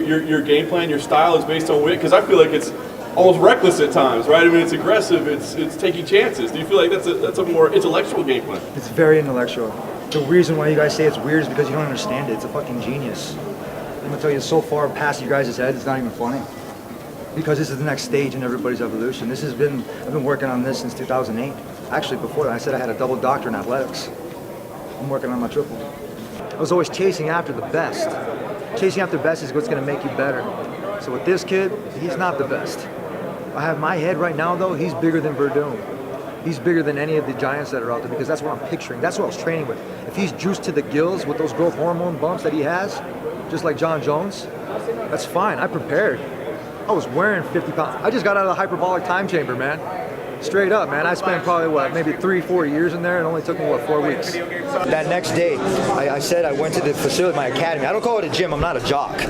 your game plan, your style is based on wit? Because I feel like it's almost reckless at times, right? I mean, it's aggressive, it's taking chances. Do you feel like that's a more intellectual game plan? It's very intellectual. The reason why you guys say it's weird is because you don't understand it. It's a fucking genius. I'm gonna tell you, so far past you guys' heads, it's not even funny. Because this is the next stage in everybody's evolution. I've been working on this since 2008. Actually, before that, I said I had a double doctor in athletics. I'm working on my triple. I was always chasing after the best. Chasing after the best is what's gonna make you better. So with this kid, he's not the best. I have my head right now, though, he's bigger than Verdun. He's bigger than any of the giants that are out there because that's what I'm picturing. That's what I was training with. If he's juiced to the gills with those growth hormone bumps that he has, just like John Jones, that's fine. I prepared. I was wearing 50 pounds. I just got out of the hyperbolic time chamber, man. Straight up, man. I spent probably, maybe 3-4 years in there, and it only took me, 4 weeks. That next day, I said I went to the facility, my academy. I don't call it a gym. I'm not a jock.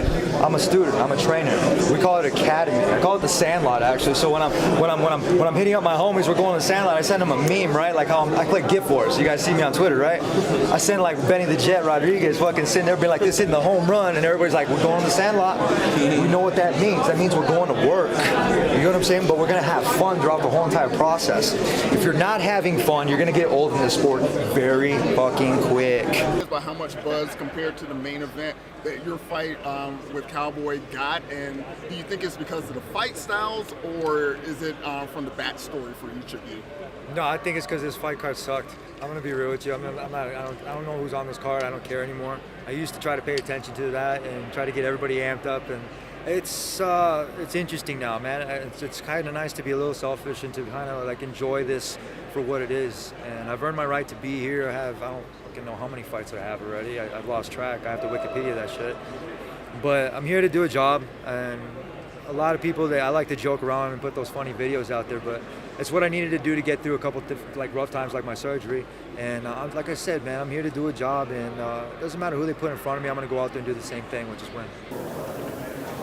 I'm a student. I'm a trainer. We call it academy. I call it the Sandlot, actually. So when I'm hitting up my homies, we're going to the Sandlot. I send them a meme, right? Like how I play Gift Wars. You guys see me on Twitter, right? I send like Benny the Jet Rodriguez fucking sitting there being like this, hitting the home run, and everybody's like, we're going to the Sandlot. We know what that means. That means we're going to work. You know what I'm saying? But we're gonna have fun throughout the whole entire process. If you're not having fun, you're gonna get old in this sport very fucking quick. About how much buzz compared to the main event that your fight with Cowboy got, and do you think it's because of the fight styles, or is it from the backstory for each of you? No, I think it's because this fight card sucked. I'm gonna be real with you. I don't know who's on this card. I don't care anymore. I used to try to pay attention to that and try to get everybody amped up, and it's interesting now, man. It's kind of nice to be a little selfish and to kind of like enjoy this for what it is. And I've earned my right to be here. I don't fucking know how many fights I have already. I've lost track. I have to Wikipedia that shit. But I'm here to do a job, and a lot of people, I like to joke around and put those funny videos out there, but it's what I needed to do to get through a couple like rough times like my surgery. And like I said, man, I'm here to do a job, and it doesn't matter who they put in front of me. I'm going to go out there and do the same thing, which is win.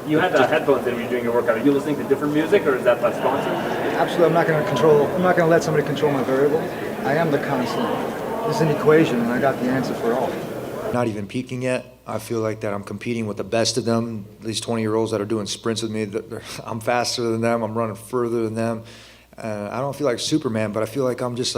You had headphones in when you're doing your workout. Are you listening to different music, or is that by sponsor? Absolutely, I'm not going to let somebody control my variable. I am the constant. It's an equation, and I got the answer for all. Not even peaking yet. I feel like that I'm competing with the best of them. These 20-year-olds that are doing sprints with me, I'm faster than them. I'm running further than them. I don't feel like Superman, but I feel like I'm just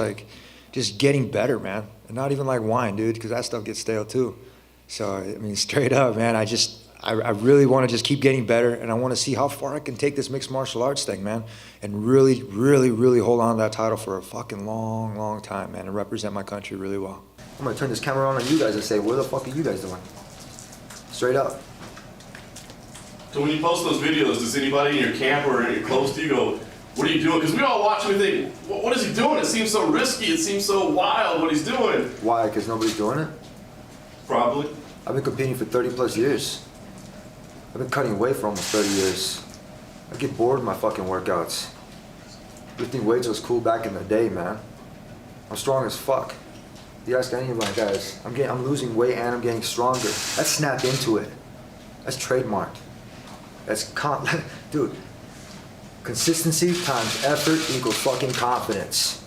getting better, man. And not even like wine, dude, because that stuff gets stale too. So, I mean, straight up, man, I really want to just keep getting better, and I want to see how far I can take this mixed martial arts thing, man, and really, really, really hold on to that title for a fucking long, long time, man, and represent my country really well. I'm going to turn this camera on you guys and say, what the fuck are you guys doing? Straight up. So when you post those videos, does anybody in your camp or close to you go, what are you doing? Because we all watch and we think, what is he doing? It seems so risky. It seems so wild what he's doing. Why? Because nobody's doing it? Probably. I've been competing for 30 plus years. I've been cutting weight for almost 30 years. I get bored of my fucking workouts. Lifting weights was cool back in the day, man. I'm strong as fuck. You ask any of my guys, I'm losing weight and I'm getting stronger. That's snapped into it. That's trademarked. Dude, consistency times effort equals fucking confidence.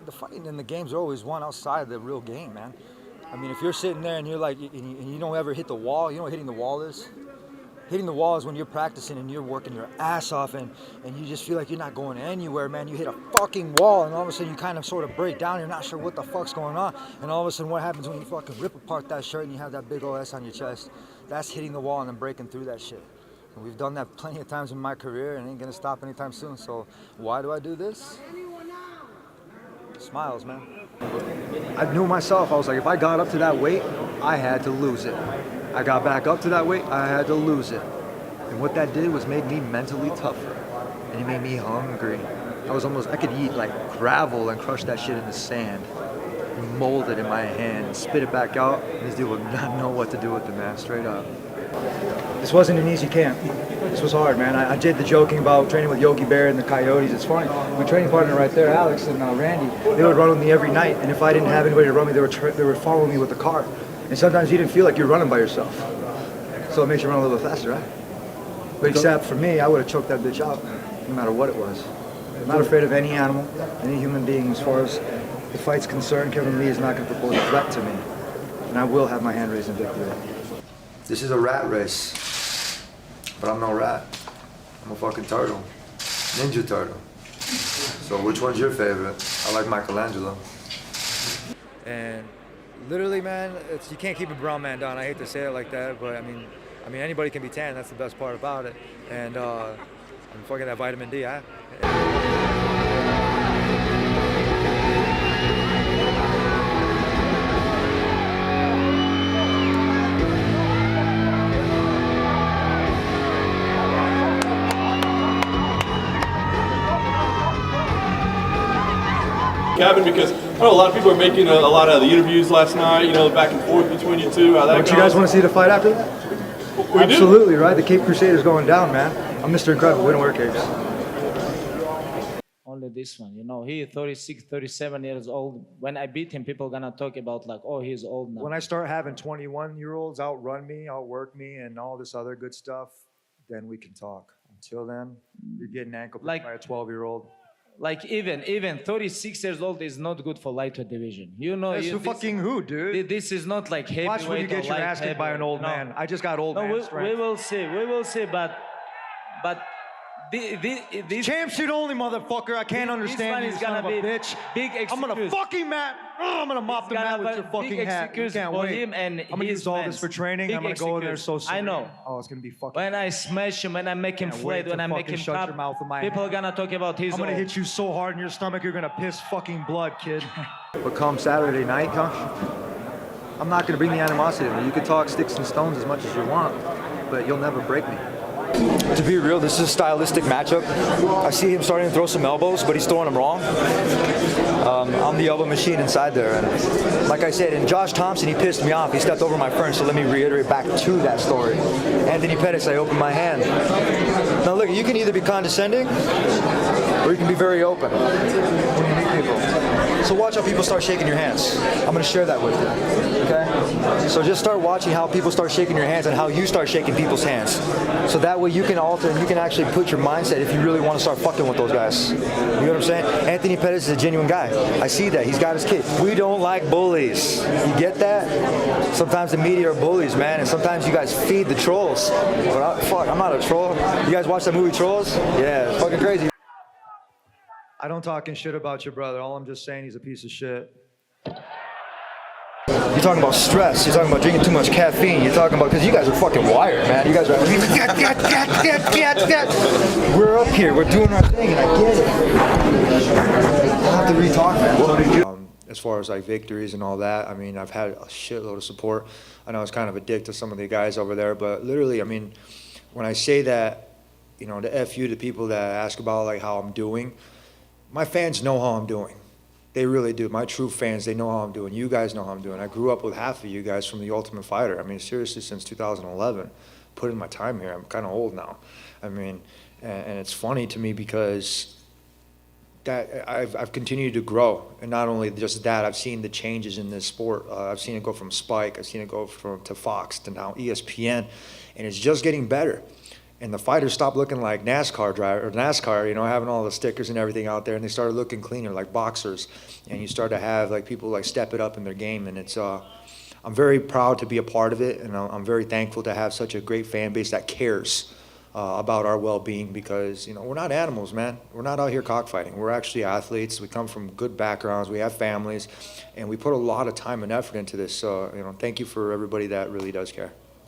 The fighting in the games are always won outside the real game, man. I mean, if you're sitting there and you're like, and you don't ever hit the wall, you know what hitting the wall is? Hitting the wall is when you're practicing and you're working your ass off and you just feel like you're not going anywhere, man. You hit a fucking wall and all of a sudden you kind of sort of break down. You're not sure what the fuck's going on. And all of a sudden what happens when you fucking rip apart that shirt and you have that big old S on your chest? That's hitting the wall and then breaking through that shit. And we've done that plenty of times in my career and ain't gonna stop anytime soon. So why do I do this? Smiles, man. I knew myself. I was like, if I got up to that weight, I had to lose it. I got back up to that weight, I had to lose it. And what that did was made me mentally tougher. And it made me hungry. I could eat like gravel and crush that shit in the sand. And mold it in my hand and spit it back out. And this dude would not know what to do with it, man, straight up. This wasn't an easy camp. This was hard, man. I did the joking about training with Yogi Bear and the Coyotes. It's funny. My training partner right there, Alex and Randy, they would run with me every night. And if I didn't have anybody to run me, they would follow me with the car. And sometimes you didn't feel like you're running by yourself. So it makes you run a little bit faster, right? But except for me, I would have choked that bitch out, no matter what it was. I'm not afraid of any animal, any human being. As far as the fight's concerned, Kevin Lee is not going to propose a threat to me. And I will have my hand raised in victory. This is a rat race. but I'm no rat. I'm a fucking turtle. Ninja turtle. So which one's your favorite? I like Michelangelo. And literally, man, you can't keep a brown man down. I hate to say it like that, but I mean anybody can be tan. That's the best part about it. And I'm fucking that vitamin D. Kevin, because I know a lot of people are making a lot of the interviews last night, you know, back and forth between you two. How that Don't you guys want to see the fight after that? We Absolutely, right? The Cape Crusader's going down, man. I'm Mr. Incredible. We don't wear capes. Only this one, you know, he 36, 37 years old. When I beat him, people gonna talk about like, oh, he's old now. When I start having 21-year-olds outrun me, outwork me, and all this other good stuff, then we can talk. Until then, you're getting ankle Like- by a 12-year-old. Like even 36 years old is not good for lightweight division. You know, That's who, dude? This is not like heavyweight. Watch when you get or your light ass kicked by an old heavyweight. man. I just got old No, man we strength. will see, but this Champ shit only, motherfucker. I can't this understand one you, is son gonna of a be bitch. big I'm gonna excuse. fucking I'm gonna mop the mat with your fucking big hat. You excuse can't for wait. him and I'm gonna his use all fans. this for training. Big I'm gonna go in there so excuse. serene. I know. Oh, it's gonna be fucking. When I smash him, when I make him Can't flat, wait when to I make fucking him shut pop, your mouth with my people are hand. gonna talk about his I'm gonna old. hit you so hard in your stomach, you're gonna piss fucking blood, kid. But come Saturday night, I'm not gonna bring the animosity to me. You can talk sticks and stones as much as you want, but you'll never break me. To be real, this is a stylistic matchup. I see him starting to throw some elbows, but he's throwing them wrong. I'm the elbow machine inside there. And like I said, and Josh Thompson, he pissed me off. He stepped over my friend, so let me reiterate back to that story. Anthony Pettis, I opened my hand. Now look, you can either be condescending, or you can be very open when you meet people. So watch how people start shaking your hands. I'm gonna share that with you, okay? So just start watching how people start shaking your hands and how you start shaking people's hands. So that way you can alter and you can actually put your mindset if you really want to start fucking with those guys. You know what I'm saying? Anthony Pettis is a genuine guy. I see that. He's got his kid. We don't like bullies. You get that? Sometimes the media are bullies, man, and sometimes you guys feed the trolls. But I'm not a troll. You guys watch that movie Trolls? Yeah, it's fucking crazy. I don't talking shit about your brother. All I'm just saying he's a piece of shit. You're talking about stress. You're talking about drinking too much caffeine. You're talking about, because you guys are fucking wired, man. You guys are, we're up here. We're doing our thing, and I get it. I'll have to re-talk, man. As far as like victories and all that, I mean, I've had a shitload of support. I know it's kind of a dick to some of the guys over there, but literally, I mean, when I say that, you know, the F you to people that ask about like how I'm doing, my fans know how I'm doing. They really do. My true fans, they know how I'm doing. You guys know how I'm doing. I grew up with half of you guys from The Ultimate Fighter. I mean, seriously, since 2011, put in my time here. I'm kind of old now. I mean, and it's funny to me because that I've continued to grow. And not only just that, I've seen the changes in this sport. I've seen it go from Spike. I've seen it go to Fox to now ESPN. And it's just getting better. And the fighters stopped looking like NASCAR, you know, having all the stickers and everything out there, and they started looking cleaner, like boxers. And you start to have like people like step it up in their game, and it's I'm very proud to be a part of it, and I'm very thankful to have such a great fan base that cares about our well-being, because you know we're not animals, man. We're not out here cockfighting. We're actually athletes. We come from good backgrounds. We have families, and we put a lot of time and effort into this. So you know, thank you for everybody that really does care.